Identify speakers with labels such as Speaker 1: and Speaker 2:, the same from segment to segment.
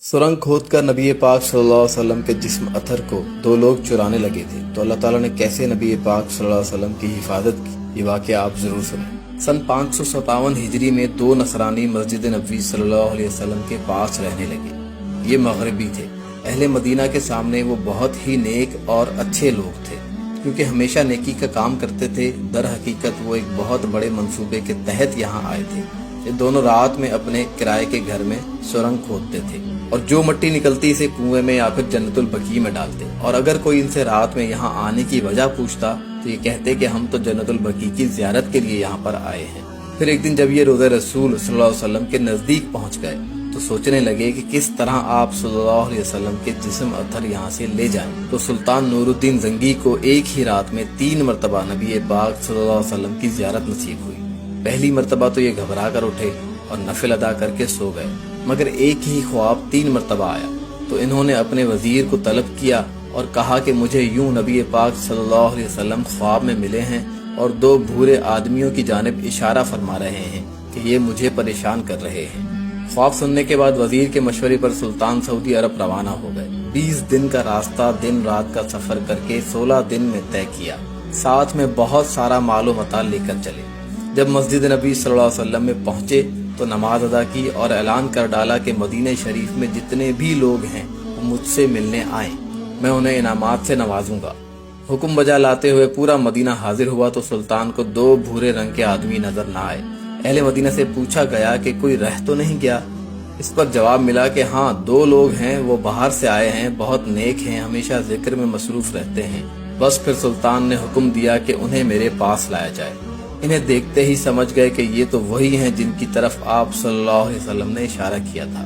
Speaker 1: सुरंग खोद कर नबी पाक सल्लल्लाहु अलैहि वसल्लम के जिस्म अथर को दो लोग चुराने लगे थे, तो अल्लाह ताला ने कैसे नबी पाक सल्लल्लाहु अलैहि वसल्लम की हिफाजत की, ये वाक़या आप जरूर सुने। सन 557 हिजरी में दो नसरानी मस्जिद नबी सल्लल्लाहु अलैहि वसल्लम के पास रहने लगे। ये मगरिबी थे। अहले मदीना के सामने वो बहुत ही नेक और अच्छे लोग थे, क्योंकि हमेशा नेकी का काम करते थे। दर हकीकत वो एक बहुत बड़े मंसूबे के तहत यहाँ आए थे। ये दोनों रात में अपने किराए के घर में सुरंग खोदते थे और जो मिट्टी निकलती इसे कुएं में या फिर जन्नतुल बकी में डालते। और अगर कोई इनसे रात में यहाँ आने की वजह पूछता तो ये कहते कि हम तो जन्नतुल बकी की ज़ियारत के लिए यहाँ पर आए हैं। फिर एक दिन जब ये रोज़े रसूल सल्लल्लाहु अलैहि वसल्लम के नज़दीक पहुँच गए तो सोचने लगे कि किस तरह आप सल्लल्लाहु अलैहि वसल्लम के जिस्म अथर यहाँ से ले जाएं। तो सुल्तान नूरुद्दीन जंगी को एक ही रात में 3 मरतबा नबी पाक सल्लल्लाहु अलैहि वसल्लम की ज़ियारत नसीब हुई। पहली मरतबा तो ये घबरा कर उठे और नफिल अदा करके सो गए, मगर एक ही ख्वाब 3 मरतबा आया। तो इन्होंने अपने वजीर को तलब किया और कहा कि मुझे यूं नबी पाक सल्लल्लाहु अलैहि वसल्लम ख्वाब में मिले हैं और 2 भूरे आदमियों की जानिब इशारा फरमा रहे हैं कि ये मुझे परेशान कर रहे हैं। ख्वाब सुनने के बाद वजीर के मशवरे पर सुल्तान सऊदी अरब रवाना हो गए। 20 दिन का रास्ता दिन रात का सफर करके 16 दिन में तय किया। साथ में बहुत सारा मालो मता लेकर चले। जब मस्जिद नबी सल्लल्लाहु अलैहि वसल्लम में पहुंचे तो नमाज अदा की और ऐलान कर डाला कि मदीने शरीफ में जितने भी लोग हैं वो मुझसे मिलने आए, मैं उन्हें इनामात से नवाजूंगा। हुक्म बजा लाते हुए पूरा मदीना हाजिर हुआ तो सुल्तान को 2 भूरे रंग के आदमी नजर न आए। अहले मदीना से पूछा गया कि कोई रह तो नहीं गया। इस पर जवाब मिला कि हाँ, 2 लोग हैं, वो बाहर से आए हैं, बहुत नेक हैं, हमेशा जिक्र में मसरूफ रहते हैं। बस फिर सुल्तान ने हुक्म दिया कि उन्हें मेरे पास लाया जाए। इन्हें देखते ही समझ गए कि ये तो वही हैं जिनकी तरफ आप सल्लल्लाहु अलैहि वसल्लम ने इशारा किया था।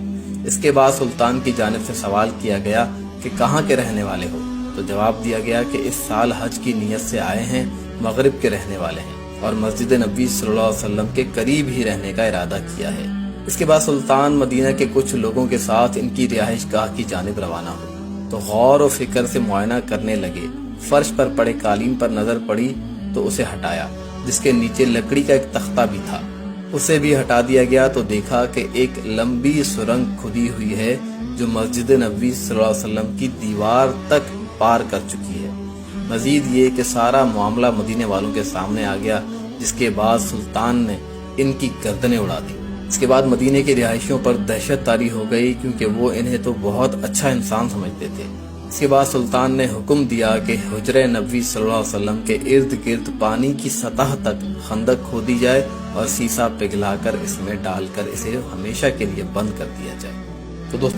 Speaker 1: इसके बाद सुल्तान की जानिब से सवाल किया गया कि कहाँ के रहने वाले हो, तो जवाब दिया गया कि इस साल हज की नीयत से आए हैं, मगरिब के रहने वाले हैं और मस्जिद नबी सल्लल्लाहु अलैहि वसल्लम के करीब ही रहने का इरादा किया है। इसके बाद सुल्तान मदीना के कुछ लोगों के साथ इनकी रिहाइश गाह की जानिब रवाना हुए तो गौर और फिक्र से मुआयना करने लगे। फर्श पर पड़े कालीन पर नजर पड़ी तो उसे हटाया, जिसके नीचे लकड़ी का एक तख्ता भी था, उसे भी हटा दिया गया तो देखा कि एक लंबी सुरंग खुदी हुई है जो मस्जिद नबी सल्लल्लाहु अलैहि वसल्लम की दीवार तक पार कर चुकी है। मजीद ये कि सारा मामला मदीने वालों के सामने आ गया, जिसके बाद सुल्तान ने इनकी गर्दनें उड़ा दी। इसके बाद मदीने के रिहायशियों पर दहशत तारी हो गई, क्योंकि वो इन्हें तो बहुत अच्छा इंसान समझते थे। इसके बाद सुल्तान ने हुक्म दिया कि हुजरे नबी सल्लल्लाहु अलैहि वसल्लम के इर्द गिर्द पानी की सतह तक खंदक खोदी जाए और सीसा पिघलाकर इसमें डालकर इसे हमेशा के लिए बंद कर दिया जाए। तो दोस्तों